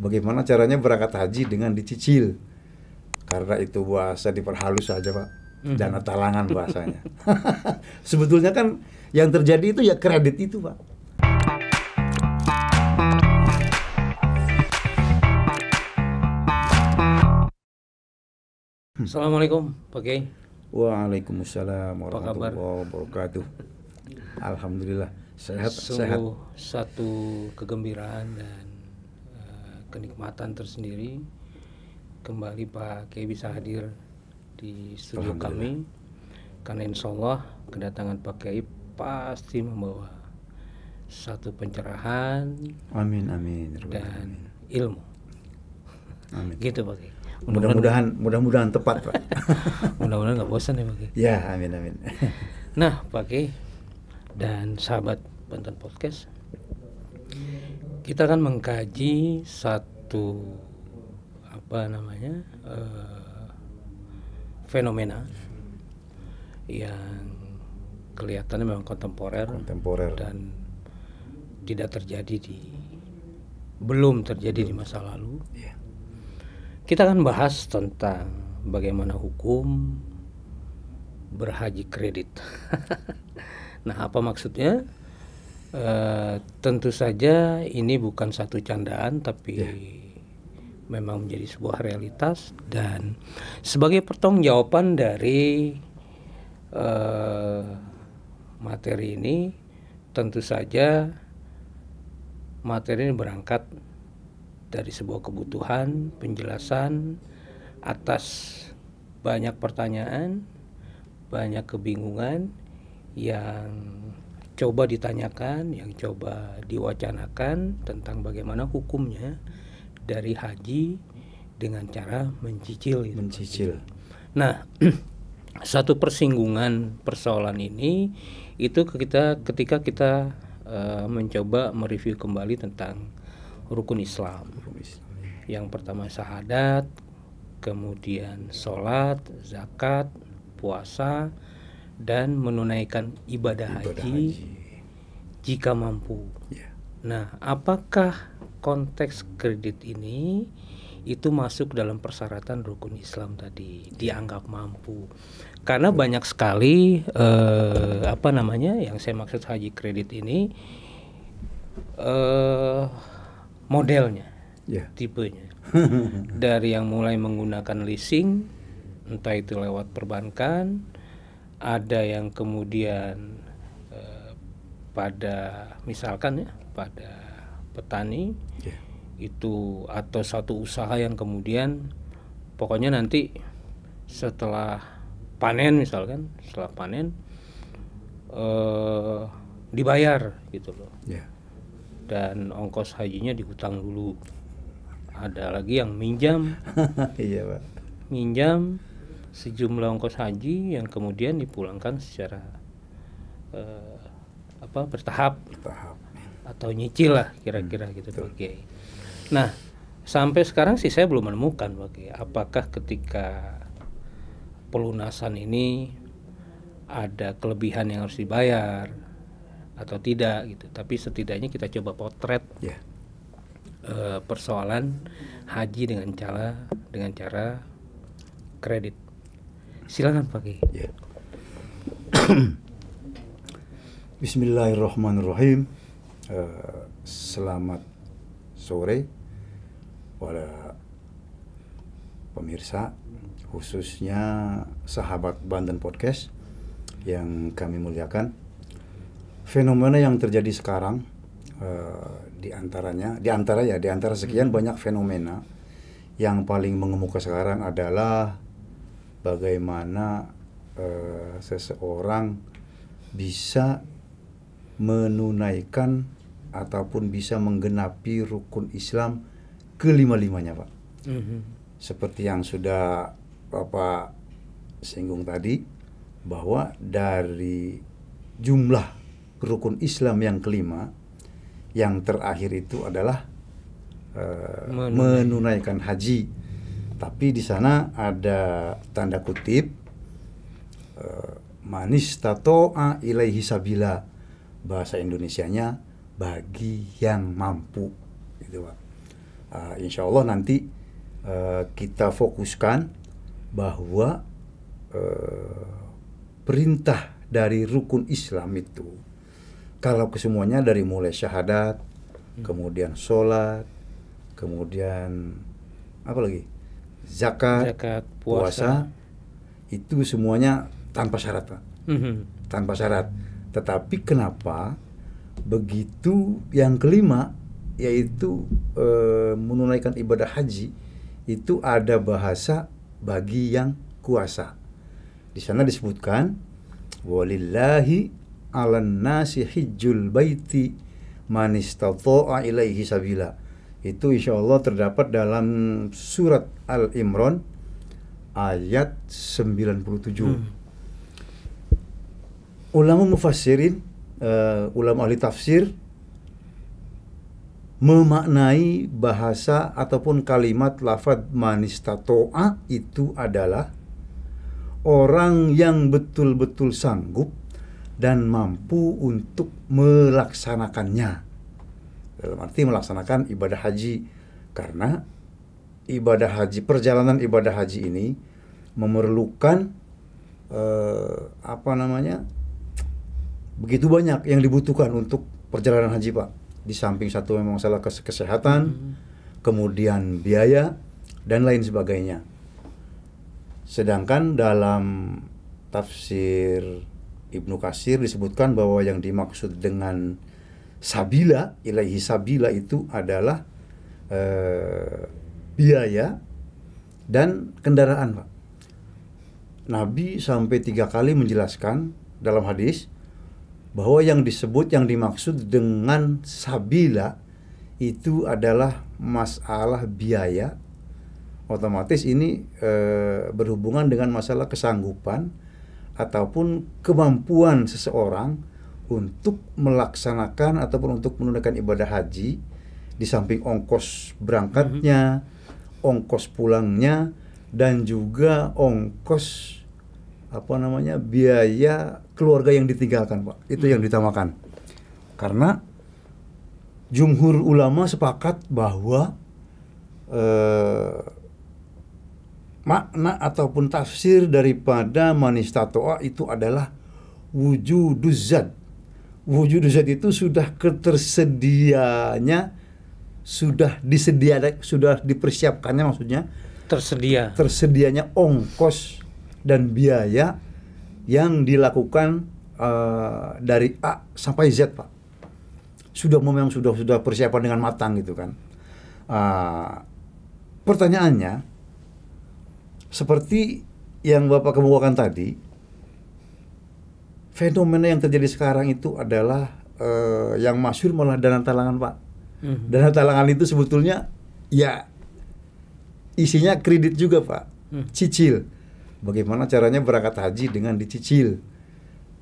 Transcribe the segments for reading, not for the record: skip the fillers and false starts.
bagaimana caranya berangkat haji dengan dicicil. Karena itu bahasa diperhalus saja Pak, dana talangan bahasanya. Sebetulnya kan yang terjadi itu ya kredit itu Pak. Assalamualaikum Pak Kiai. Waalaikumsalam Apa kabar? warahmatullahi wabarakatuh. Alhamdulillah sehat. Sungguh satu kegembiraan dan kenikmatan tersendiri kembali Pak Kiai bisa hadir di studio kami, karena insya Allah kedatangan Pak Kiai pasti membawa satu pencerahan, Amin. dan ilmu. Amin. Gitu Pak Kiai. Mudah-mudahan tepat Pak. Mudah-mudahan nggak bosan ya Pak Kiai. Ya, amin. Nah Pak Kiai dan sahabat Banten Podcast, kita akan mengkaji satu fenomena yang kelihatannya memang kontemporer dan belum terjadi di masa lalu. Yeah. Kita akan bahas tentang bagaimana hukum berhaji kredit. Nah, apa maksudnya? Tentu saja ini bukan satu candaan, tapi memang menjadi sebuah realitas, dan sebagai pertanggungjawaban dari materi ini, tentu saja materi ini berangkat dari sebuah kebutuhan penjelasan atas banyak pertanyaan, banyak kebingungan yang coba ditanyakan, yang coba diwacanakan tentang bagaimana hukumnya dari haji dengan cara mencicil. Nah, satu persinggungan persoalan ini itu ketika kita mencoba mereview kembali tentang rukun Islam. Yang pertama syahadat, kemudian sholat, zakat, puasa, dan menunaikan ibadah haji jika mampu. Nah, apakah konteks kredit ini itu masuk dalam persyaratan rukun Islam tadi, dianggap mampu? Karena banyak sekali yang saya maksud haji kredit ini modelnya, tipenya. Dari yang mulai menggunakan leasing, entah itu lewat perbankan, ada yang kemudian pada petani itu, atau satu usaha yang kemudian pokoknya nanti setelah panen dibayar gitu loh. Dan ongkos hajinya dihutang dulu. Ada lagi yang minjam. Iya Pak. Minjam sejumlah ongkos haji yang kemudian dipulangkan secara bertahap atau nyicil lah kira-kira gitu Pak Kiai. Nah, sampai sekarang sih saya belum menemukan Pak Kiai, apakah ketika pelunasan ini ada kelebihan yang harus dibayar atau tidak gitu. Tapi setidaknya kita coba potret persoalan haji dengan cara kredit. Silakan Pak Kiai. Bismillahirrahmanirrahim. Selamat sore pada pemirsa, khususnya sahabat Banten Podcast yang kami muliakan. Fenomena yang terjadi sekarang di antara sekian banyak fenomena, yang paling mengemuka sekarang adalah bagaimana seseorang bisa menunaikan ataupun bisa menggenapi rukun Islam kelima-limanya Pak. Seperti yang sudah Bapak singgung tadi, bahwa dari jumlah rukun Islam yang kelima, yang terakhir itu adalah menunaikan haji. Tapi di sana ada tanda kutip, manis tato'a ilaihi sabila, bahasa Indonesianya bagi yang mampu, gitu Pak. Insya Allah nanti kita fokuskan bahwa perintah dari rukun Islam itu, kalau kesemuanya dari mulai syahadat, kemudian sholat, kemudian apa lagi, zakat, puasa, itu semuanya tanpa syarat, Pak. Tanpa syarat. Tetapi kenapa begitu yang kelima, yaitu menunaikan ibadah haji, itu ada bahasa bagi yang kuasa. Di sana disebutkan walillahi 'alan nasi hijjul baiti man istata'a ilaihi sabila. Itu insyaallah terdapat dalam surat Al-Imran ayat 97. Ulama mufassirin, ulama ahli tafsir memaknai bahasa ataupun kalimat lafaz man istata'a itu adalah orang yang betul-betul sanggup dan mampu untuk melaksanakannya. Dalam arti melaksanakan ibadah haji, karena ibadah haji, perjalanan ibadah haji ini memerlukan begitu banyak yang dibutuhkan untuk perjalanan haji, Pak. Di samping satu memang masalah kesehatan, kemudian biaya dan lain sebagainya. Sedangkan dalam tafsir Ibnu Katsir disebutkan bahwa yang dimaksud dengan sabila, ilaihi sabila itu adalah biaya dan kendaraan, Pak. Nabi sampai 3 kali menjelaskan dalam hadis bahwa yang dimaksud dengan sabila itu adalah masalah biaya. Otomatis ini berhubungan dengan masalah kesanggupan ataupun kemampuan seseorang untuk melaksanakan ataupun untuk menunaikan ibadah haji, di samping ongkos berangkatnya, ongkos pulangnya, dan juga ongkos biaya keluarga yang ditinggalkan, Pak. Itu yang ditamakan. Karena jumhur ulama sepakat bahwa makna ataupun tafsir daripada man istata'a itu adalah wujuduz zat. Wujuduz zat itu sudah ketersedianya, sudah dipersiapkannya, maksudnya tersedianya ongkos dan biaya yang dilakukan dari A sampai Z, Pak. Memang sudah persiapan dengan matang gitu kan. Pertanyaannya, seperti yang Bapak kemukakan tadi, fenomena yang terjadi sekarang itu adalah yang masyhur malah dana talangan, Pak. Dana talangan itu sebetulnya ya isinya kredit juga, Pak. Cicil. Bagaimana caranya berangkat haji dengan dicicil?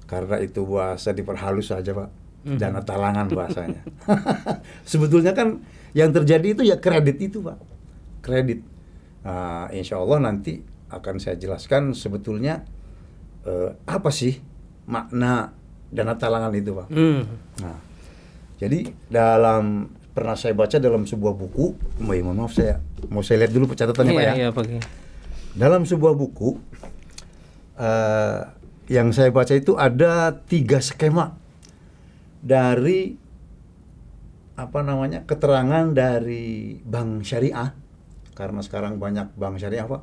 Karena itu bahasa diperhalus saja, Pak. Dana talangan bahasanya. Sebetulnya kan yang terjadi itu ya kredit itu, Pak. Kredit. Insya Allah nanti akan saya jelaskan sebetulnya apa sih makna dana talangan itu, Pak. Nah, jadi pernah saya baca dalam sebuah buku, mohon maaf saya lihat dulu catatannya, Pak ya. Iya, Pak. Dalam sebuah buku yang saya baca itu ada 3 skema dari keterangan dari bank syariah, karena sekarang banyak bank syariah, Pak,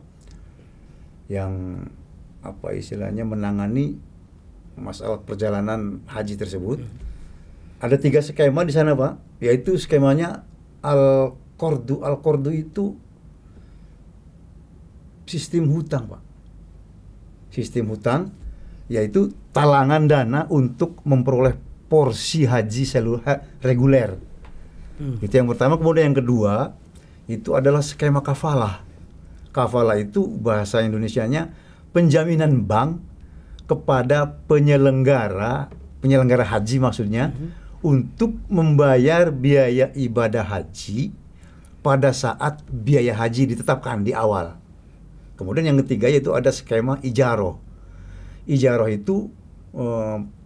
yang menangani masalah perjalanan haji tersebut. Ada 3 skema di sana, Pak, yaitu skemanya al-qardu. Al-qardu itu sistem hutang, Pak. Sistem hutang yaitu talangan dana untuk memperoleh porsi haji reguler. Itu yang pertama. Kemudian yang kedua itu adalah skema kafalah. Kafalah itu bahasa Indonesianya penjaminan bank kepada penyelenggara haji maksudnya, untuk membayar biaya ibadah haji pada saat biaya haji ditetapkan di awal. Kemudian yang ketiga yaitu ada skema ijaroh. Ijaroh itu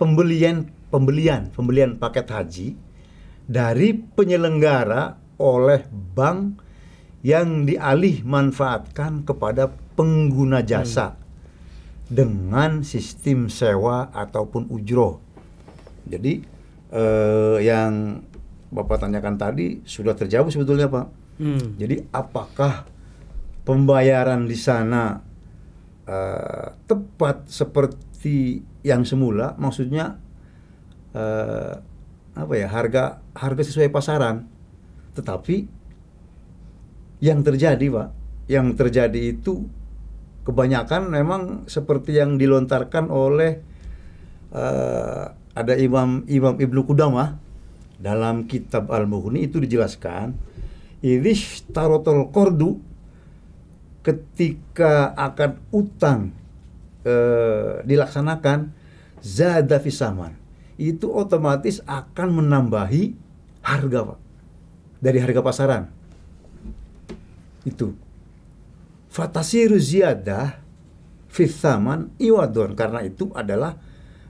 pembelian paket haji dari penyelenggara oleh bank yang dialih manfaatkan kepada pengguna jasa dengan sistem sewa ataupun ujroh. Jadi yang Bapak tanyakan tadi sudah terjawab sebetulnya, Pak. Jadi apakah pembayaran di sana tepat seperti yang semula? Maksudnya harga sesuai pasaran. Tetapi yang terjadi, Pak, yang terjadi itu kebanyakan memang seperti yang dilontarkan oleh ada Imam Ibnu Qudamah dalam kitab Al-Mughni. Itu dijelaskan, idhish tarotol kordu, ketika akad utang dilaksanakan, zada fisaman, itu otomatis akan menambahi harga, Pak, dari harga pasaran. Itu fatasiru ziyadah fisaman iwadon, karena itu adalah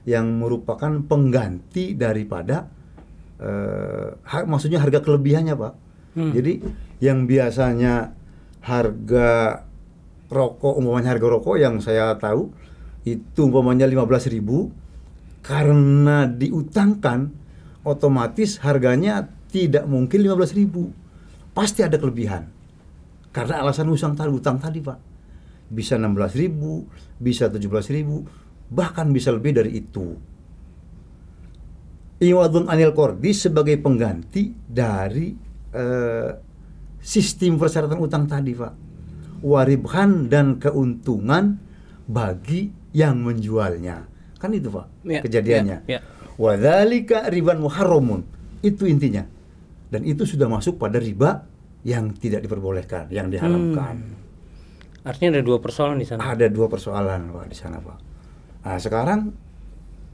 yang merupakan pengganti daripada maksudnya harga kelebihannya, Pak. Jadi yang biasanya harga rokok, umpamanya harga rokok yang saya tahu itu umpamanya 15.000, karena diutangkan otomatis harganya tidak mungkin 15.000, pasti ada kelebihan. Karena alasan utang tadi, Pak. Bisa 16.000, bisa 17.000, bahkan bisa lebih dari itu. Iwadun anil kordi sebagai pengganti dari sistem persyaratan utang tadi, Pak. Waribhan dan keuntungan bagi yang menjualnya. Kan itu, Pak, kejadiannya. Wadzalika riban muharramun. Itu intinya. Dan itu sudah masuk pada riba yang tidak diperbolehkan, yang diharamkan. Artinya ada dua persoalan di sana. Ada dua persoalan, Pak, di sana, Pak. Nah, sekarang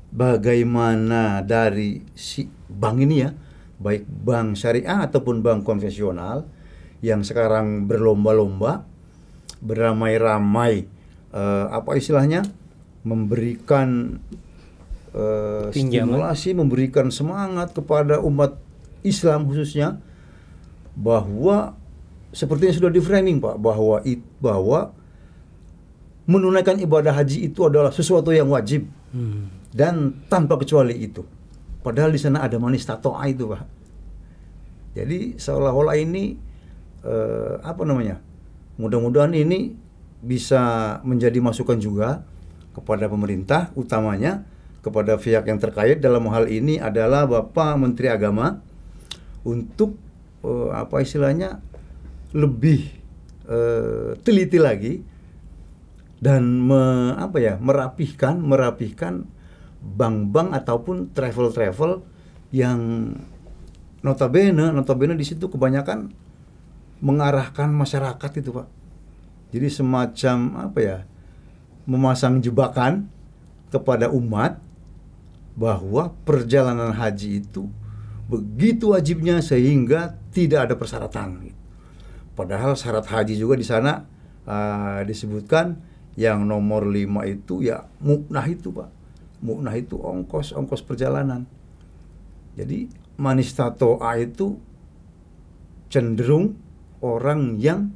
bagaimana dari si bank ini ya, baik bank syariah ataupun bank konvensional yang sekarang berlomba-lomba, beramai-ramai, memberikan stimulasi, memberikan semangat kepada umat Islam khususnya, bahwa sepertinya sudah di framing, Pak, bahwa menunaikan ibadah haji itu adalah sesuatu yang wajib dan tanpa kecuali itu. Padahal di sana ada manis tato'a itu, Pak. Jadi seolah-olah ini mudah-mudahan ini bisa menjadi masukan juga kepada pemerintah, utamanya kepada pihak yang terkait dalam hal ini adalah Bapak Menteri Agama, untuk lebih teliti lagi dan merapihkan bank-bank ataupun travel yang notabene di situ kebanyakan mengarahkan masyarakat itu, Pak. Jadi semacam memasang jebakan kepada umat bahwa perjalanan haji itu begitu wajibnya sehingga tidak ada persyaratan. Padahal syarat haji juga di sana disebutkan yang nomor 5 itu ya mu'nah itu, Pak. Mu'nah itu ongkos perjalanan. Jadi manis tato'a itu cenderung orang yang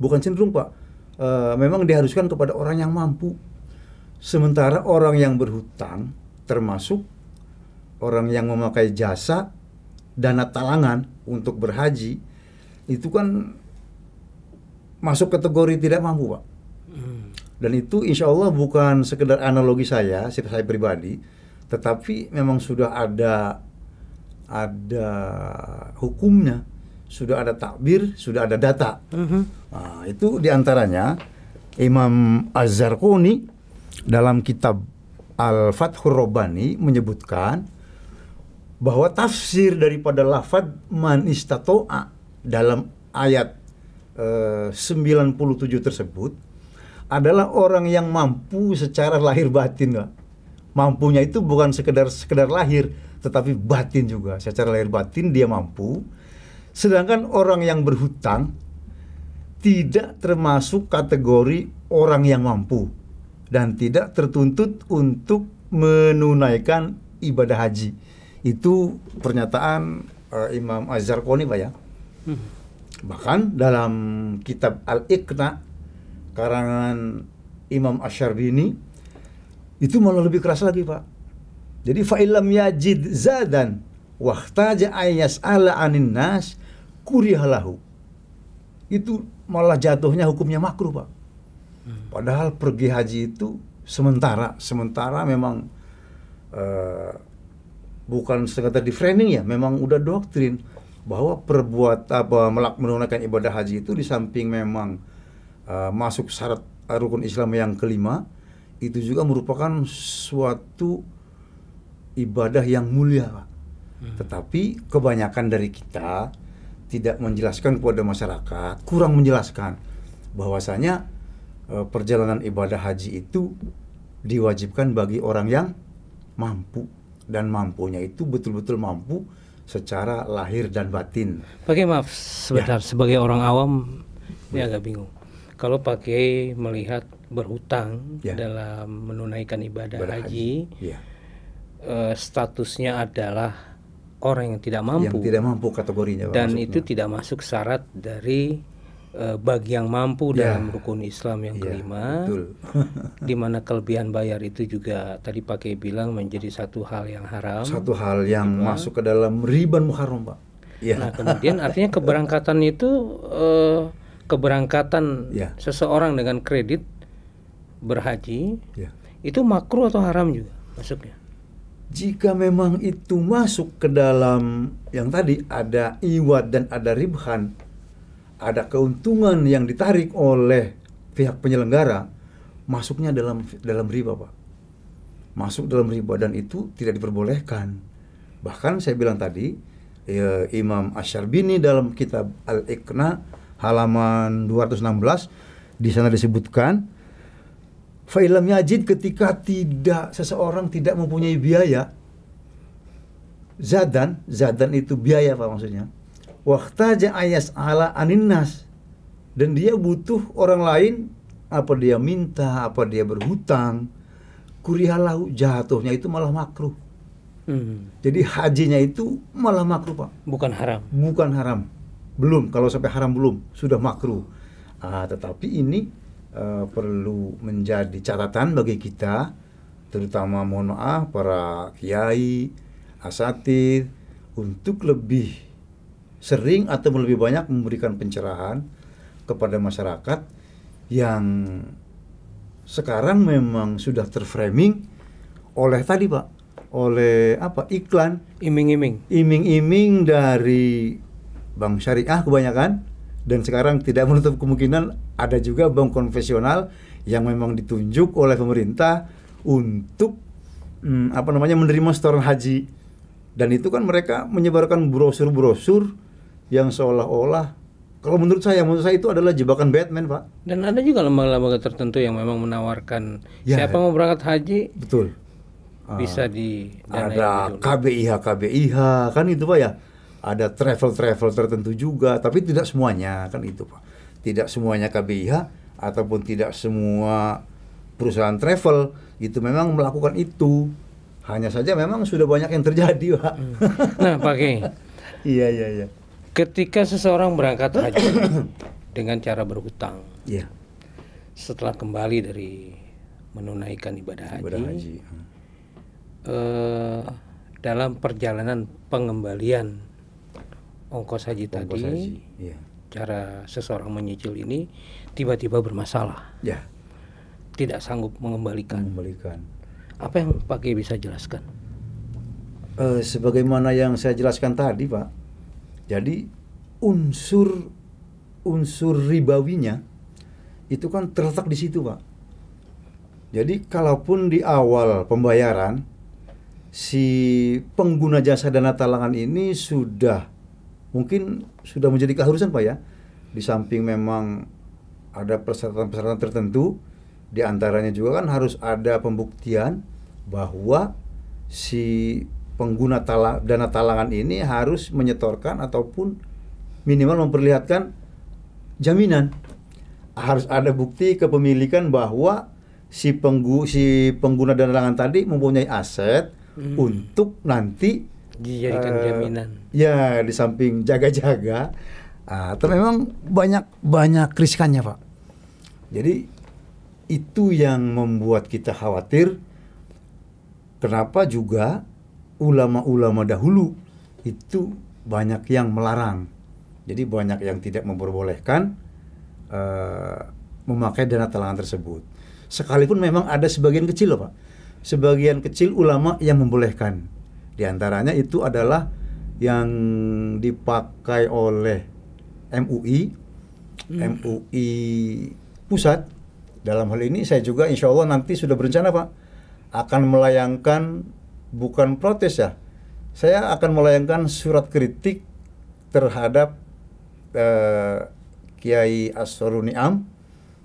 bukan cenderung, Pak. Memang diharuskan kepada orang yang mampu. Sementara orang yang berhutang, termasuk orang yang memakai jasa dana talangan untuk berhaji, itu kan masuk kategori tidak mampu, Pak. Dan itu insya Allah bukan sekedar analogi saya pribadi, tetapi memang sudah ada hukumnya, sudah ada takbir, sudah ada data. Nah, itu diantaranya Imam Az-Zarquni dalam kitab Al-Fathur Rabbani menyebutkan bahwa tafsir daripada lafadz man istato'a dalam ayat 97 tersebut adalah orang yang mampu secara lahir batin, Pak. Mampunya itu bukan sekedar lahir, tetapi batin juga. Secara lahir batin dia mampu. Sedangkan orang yang berhutang tidak termasuk kategori orang yang mampu dan tidak tertuntut untuk menunaikan ibadah haji. Itu pernyataan Imam Az-Zarquni, Pak, ya. Bahkan dalam kitab Al-Iqna karangan Imam Asy-Syarbini itu malah lebih keras lagi, Pak. Jadi fa'ilam yajid zadan wahtaja ayyas'ala 'anin nas kurihalahu. Itu malah jatuhnya hukumnya makruh, Pak. Padahal pergi haji itu sementara memang bukan sekadar di framing ya, memang udah doktrin bahwa menunaikan ibadah haji itu di samping memang masuk syarat rukun Islam yang kelima, itu juga merupakan suatu ibadah yang mulia, Pak. Tetapi kebanyakan dari kita tidak menjelaskan kepada masyarakat, kurang menjelaskan bahwasanya perjalanan ibadah haji itu diwajibkan bagi orang yang mampu, dan mampunya itu betul-betul mampu secara lahir dan batin. Pakai maaf sebentar, sebagai orang awam ini agak bingung. Kalau pakai melihat berhutang dalam menunaikan ibadah haji, statusnya adalah orang yang tidak mampu. Yang tidak mampu kategorinya, Pak, dan maksudnya itu tidak masuk syarat dari bagi yang mampu dalam rukun Islam yang kelima. Betul. Di mana kelebihan bayar itu juga tadi pakai bilang menjadi satu hal yang haram. Satu hal yang masuk ke dalam riban muharram, Pak. Nah, kemudian artinya keberangkatan itu keberangkatan seseorang dengan kredit berhaji itu makruh atau haram juga masuknya? Jika memang itu masuk ke dalam yang tadi ada iwad dan ada ribhan, ada keuntungan yang ditarik oleh pihak penyelenggara, masuknya dalam riba, Pak. Masuk dalam riba, dan itu tidak diperbolehkan. Bahkan saya bilang tadi, Imam Asy-Syarbini dalam kitab Al-Iqna halaman 216 di sana disebutkan, fa'ilam yajid, ketika seseorang tidak mempunyai biaya, zadan itu biaya, Pak, maksudnya. Waqtaja ayyas'ala 'anin nas, dan dia butuh orang lain, apa dia minta, apa dia berhutang, kurihalahu, jatuhnya itu malah makruh. Jadi hajinya itu malah makruh, Pak. Bukan haram. Bukan haram. Belum, kalau sampai haram belum, sudah makruh. Tetapi ini perlu menjadi catatan bagi kita, terutama mohon maaf para kiai, asatidz, untuk lebih sering atau lebih banyak memberikan pencerahan kepada masyarakat yang sekarang memang sudah terframing oleh tadi, Pak, oleh iklan, iming-iming dari bank syariah kebanyakan, dan sekarang tidak menutup kemungkinan ada juga bank konvensional yang memang ditunjuk oleh pemerintah untuk menerima setoran haji, dan itu kan mereka menyebarkan brosur-brosur yang seolah-olah, kalau menurut saya itu adalah jebakan Batman, Pak. Dan ada juga lembaga-lembaga tertentu yang memang menawarkan siapa mau berangkat haji, betul, bisa di ada KBIH kan itu, Pak, ya. Ada travel tertentu juga, tapi tidak semuanya, kan itu, Pak. Tidak semuanya KBIH ataupun tidak semua perusahaan travel itu memang melakukan itu. Hanya saja memang sudah banyak yang terjadi, Pak. Nah, Pak Kiai. Iya. Ketika seseorang berangkat haji dengan cara berhutang, setelah kembali dari menunaikan ibadah haji. Dalam perjalanan pengembalian ongkos haji tadi, cara seseorang menyicil ini tiba-tiba bermasalah, tidak sanggup mengembalikan. Apa yang Pak Kiai bisa jelaskan? Sebagaimana yang saya jelaskan tadi, Pak. Jadi unsur ribawinya itu kan terletak di situ, Pak. Jadi kalaupun di awal pembayaran si pengguna jasa dana talangan ini mungkin sudah menjadi keharusan, Pak, ya. Di samping memang ada persyaratan-persyaratan tertentu, di antaranya juga kan harus ada pembuktian bahwa si pengguna dana talangan ini harus menyetorkan ataupun minimal memperlihatkan jaminan. Harus ada bukti kepemilikan bahwa si pengguna dana talangan tadi mempunyai aset untuk nanti dijadikan jaminan. Ya, di samping jaga-jaga Atau memang banyak riskannya, Pak. Jadi itu yang membuat kita khawatir. Kenapa juga ulama-ulama dahulu itu banyak yang melarang. Jadi banyak yang tidak memperbolehkan memakai dana talangan tersebut. Sekalipun memang ada sebagian kecil loh, Pak. Sebagian kecil ulama yang membolehkan. Di antaranya itu adalah yang dipakai oleh MUI Pusat. Dalam hal ini saya juga insya Allah nanti sudah berencana, Pak, akan melayangkan, bukan protes ya, saya akan melayangkan surat kritik terhadap Kiai Asrorun Niam.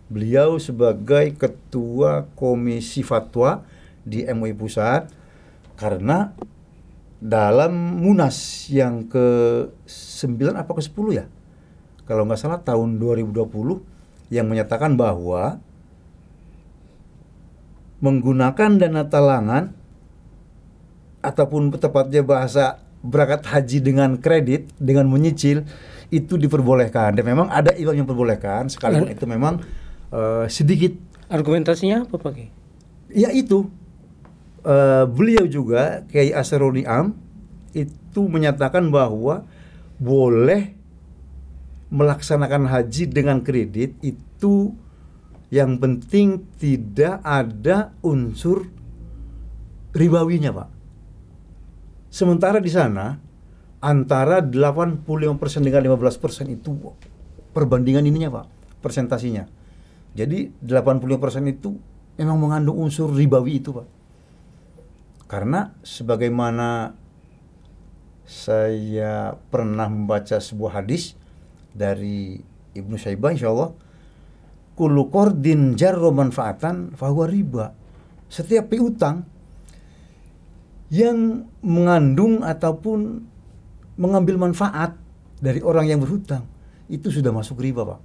Beliau sebagai ketua komisi fatwa di MUI Pusat, karena dalam Munas yang ke-9 apa ke-10 ya, kalau nggak salah tahun 2020, yang menyatakan bahwa menggunakan dana talangan ataupun tepatnya bahasa berangkat haji dengan kredit, dengan menyicil, itu diperbolehkan. Dan memang ada imam yang memperbolehkan, sekalipun itu memang sedikit. Argumentasinya apa, Pak? Ya itu, beliau juga Kiai Asrorun Niam itu menyatakan bahwa boleh melaksanakan haji dengan kredit, itu yang penting tidak ada unsur ribawinya, Pak. Sementara di sana antara 85% dengan 15% itu perbandingan ininya, Pak, persentasinya. Jadi 85% itu memang mengandung unsur ribawi itu, Pak. Karena sebagaimana saya pernah membaca sebuah hadis dari Ibnu Syaibah insyaallah, kullu qardin jarra manfaatan fahuwa riba. Setiap piutang yang mengandung ataupun mengambil manfaat dari orang yang berhutang, itu sudah masuk riba, Pak.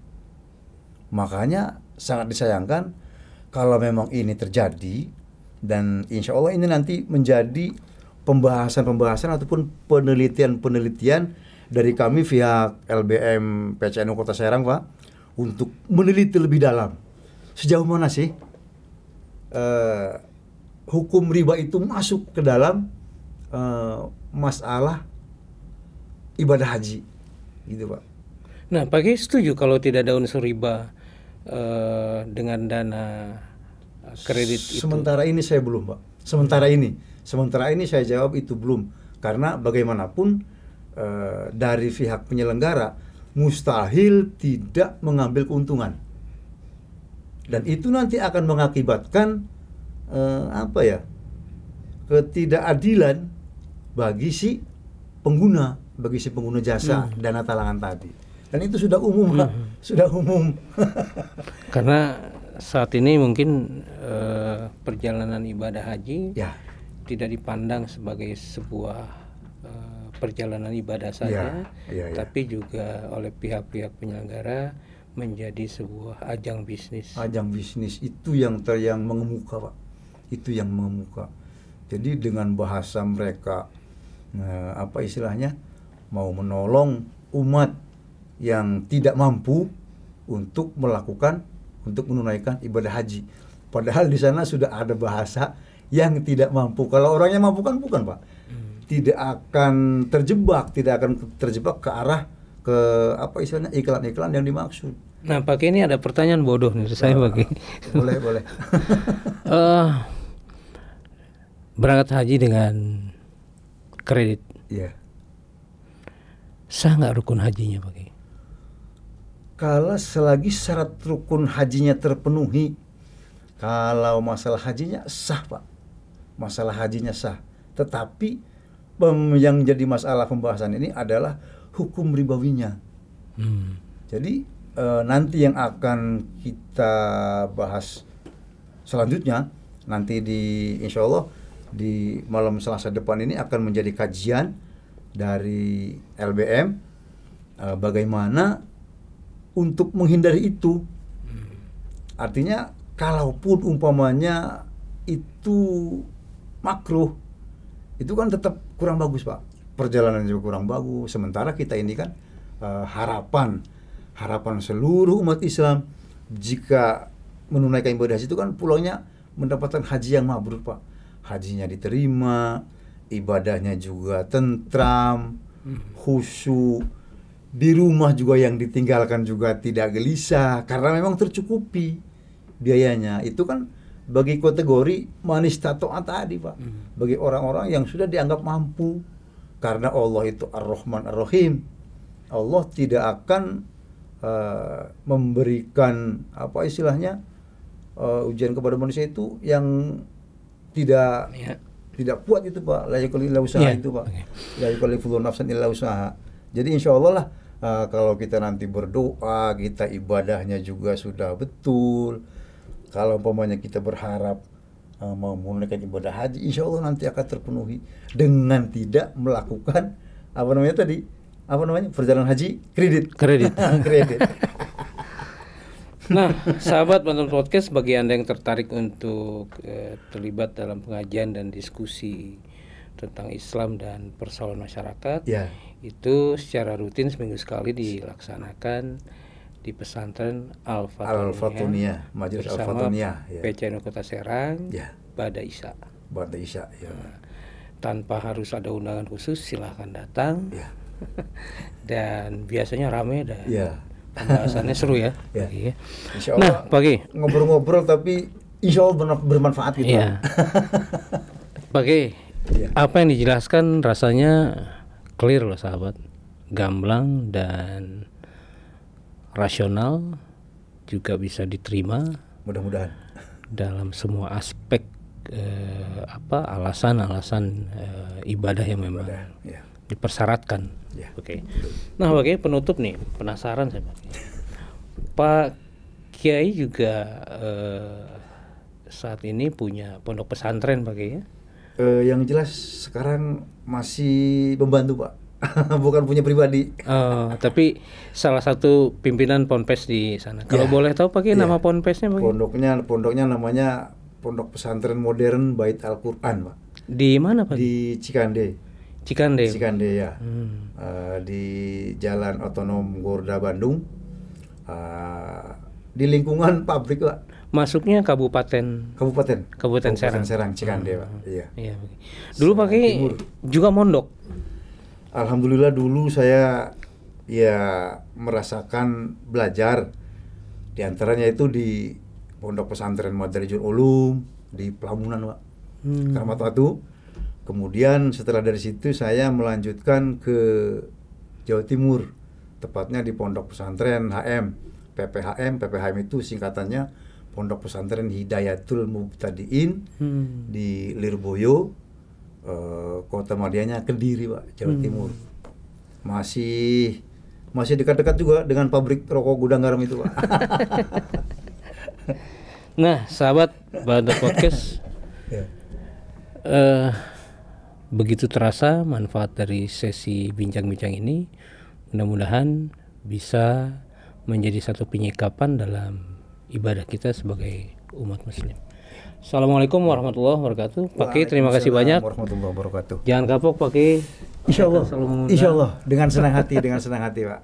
Makanya sangat disayangkan kalau memang ini terjadi, dan insya Allah ini nanti menjadi pembahasan ataupun penelitian dari kami pihak LBM PCNU Kota Serang, Pak, untuk meneliti lebih dalam sejauh mana sih hukum riba itu masuk ke dalam masalah ibadah haji, gitu, Pak. Nah, Pak Kiai setuju kalau tidak ada unsur riba dengan dana kredit itu? Sementara ini saya belum, Pak. Sementara ini saya jawab itu belum, karena bagaimanapun dari pihak penyelenggara mustahil tidak mengambil keuntungan, dan itu nanti akan mengakibatkan ketidakadilan bagi si pengguna jasa dana talangan tadi. Dan itu sudah umum, Pak. Sudah umum. Karena saat ini mungkin perjalanan ibadah haji tidak dipandang sebagai sebuah perjalanan ibadah saja, tapi juga oleh pihak-pihak penyelenggara menjadi sebuah ajang bisnis. Ajang bisnis itu yang mengemuka, Pak. Itu yang mengemuka. Jadi dengan bahasa mereka istilahnya mau menolong umat yang tidak mampu untuk menunaikan ibadah haji. Padahal di sana sudah ada bahasa yang tidak mampu. Kalau orangnya mampu kan bukan, Pak. Tidak akan terjebak ke arah iklan-iklan yang dimaksud. Nah, Pak ini ada pertanyaan bodoh nih saya, Pak. Boleh. Berangkat haji dengan kredit. Iya. Sah nggak rukun hajinya, Pak? Kalau selagi syarat rukun hajinya terpenuhi, kalau masalah hajinya sah, Pak. Masalah hajinya sah. Tetapi yang jadi masalah pembahasan ini adalah hukum ribawinya. Jadi nanti yang akan kita bahas selanjutnya, nanti insya Allah di malam Selasa depan ini akan menjadi kajian dari LBM bagaimana untuk menghindari itu. Artinya kalaupun umpamanya itu makruh, itu kan tetap kurang bagus, Pak. Perjalanan juga kurang bagus. Sementara kita ini kan harapan seluruh umat Islam jika menunaikan ibadah haji itu kan pulangnya mendapatkan haji yang mabrur, Pak. Hajinya diterima, ibadahnya juga tentram, khusyuk. Di rumah juga yang ditinggalkan juga tidak gelisah karena memang tercukupi biayanya. Itu kan bagi kategori manis tato'at tadi, Pak. Bagi orang-orang yang sudah dianggap mampu. Karena Allah itu Ar-Rahman Ar-Rahim. Allah tidak akan memberikan apa istilahnya ujian kepada manusia itu yang tidak kuat itu, Pak. La yukallifu usaha itu, Pak. La yukallifu nafsan illa usaha. Jadi insya Allah lah kalau kita nanti berdoa, kita ibadahnya juga sudah betul. Kalau umpamanya kita berharap mau menunaikan ibadah haji, insya Allah nanti akan terpenuhi dengan tidak melakukan perjalanan haji kredit. Kredit. Nah, sahabat penonton podcast, bagi Anda yang tertarik untuk terlibat dalam pengajian dan diskusi tentang Islam dan persoalan masyarakat, itu secara rutin seminggu sekali dilaksanakan di pesantren Al-Fatuniyah Majelis bersama Al-Fatuniyah, PCNU Kota Serang, Ba'da Isya. Tanpa harus ada undangan khusus, silahkan datang. Dan biasanya rame dan pembahasannya seru ya. Insya Allah. Nah, pagi ngobrol-ngobrol tapi insya Allah bermanfaat gitu. Pagi. Apa yang dijelaskan rasanya clear loh, sahabat, gamblang dan rasional, juga bisa diterima mudah-mudahan dalam semua aspek alasan-alasan ibadah yang memang dipersyaratkan. Oke. Nah, bagi penutup nih, penasaran saya, Pak Kiai juga saat ini punya pondok pesantren, Pak Kiai ya? Yang jelas sekarang masih membantu, Pak. Bukan punya pribadi. Tapi salah satu pimpinan ponpes di sana. Kalau boleh tahu Pak Kiai nama ponpesnya, Pak? Pondoknya namanya Pondok Pesantren Modern Bait Al-Qur'an, Pak. Di mana, Pak? Di Cikande ya. Di Jalan Otonom Gorda Bandung. Di lingkungan pabrik, Pak. Masuknya Kabupaten Serang Cikande, Pak. Iya. Dulu Pak Kiai juga mondok. Alhamdulillah dulu saya merasakan belajar. Di antaranya itu di Pondok Pesantren Madarajul Ulum di Pelabuhan, Pak. Karamatwatu. Kemudian setelah dari situ saya melanjutkan ke Jawa Timur, tepatnya di Pondok Pesantren HM, PPHM itu singkatannya Pondok Pesantren Hidayatul Mubtadiin di Lirboyo, kota Madianya Kediri, Pak, Jawa Timur. Masih dekat-dekat juga dengan pabrik rokok Gudang Garam itu, Pak. Nah, sahabat Ba'da Podcast, begitu terasa manfaat dari sesi bincang-bincang ini. Mudah-mudahan bisa menjadi satu penyikapan dalam ibadah kita sebagai umat muslim. Assalamualaikum warahmatullahi wabarakatuh. Pak Kiai, terima kasih banyak. Warahmatullahi wabarakatuh. Jangan kapok, Pak Kiai. Insya Allah dengan senang hati, Pak.